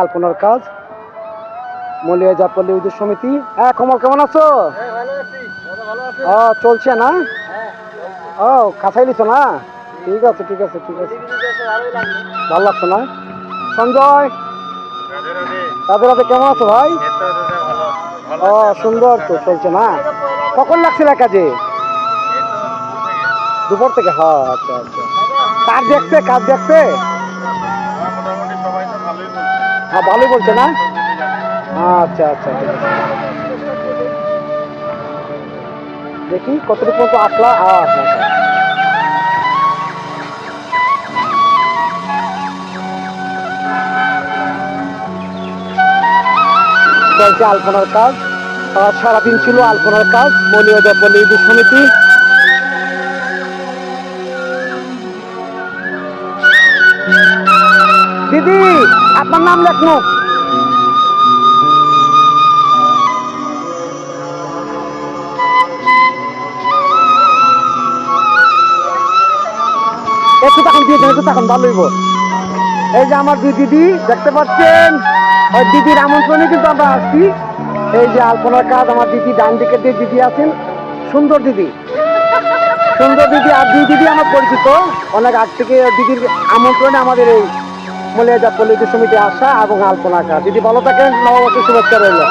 আলপনার কাজ মলিয়াজা পল্লী উদ্যোগ সমিতি। হ্যাঁ কমল, কেমন আছো? চলছে না? ও কাছাই নিছো না? ঠিক আছে ঠিক আছে ঠিক আছে, ভালো লাগছে না? সঞ্জয়, রাধে রাধে, কেমন আছো ভাই? ও সুন্দর তো, চলছে না? কখন লাগছিল কাজে? দুপুর থেকে? হ্যাঁ আচ্ছা আচ্ছা। কাজ দেখছে, কাজ দেখছে? হ্যাঁ ভালোই বলছে না? আচ্ছা আচ্ছা ঠিক আছে। দেখি কতটুকু পর্যন্ত আসলা। আচ্ছা আচ্ছা, চলছে আলপনার কাজ। সারাদিন ছিল আলপনার কাজ মলিয়াজা পল্লী উদ্যোগ সমিতি। দিদি আপনার নাম লেখনো। একটু তখন দিয়ে দেন, একটু তখন ভালো হইব। এই যে আমার দুই দিদি দেখতে পাচ্ছেন, ওই দিদির আমন্ত্রণে কিন্তু আমরা আসছি। এই যে আলপনার কাজ, আমার দিদি ডান দিকে দিয়ে দিদি আছেন, সুন্দর দিদি, সুন্দর দিদি। আর দুই দিদি আমার পরিচিত, অনেক আগ থেকে দিদির আমন্ত্রণে আমাদের এই মলিয়াজা পল্লী উদ্যোগ সমিতি আসা এবং আলপনা কাজ। দিদি ভালো থাকেন, নববর্ষের শুভেচ্ছা রইল।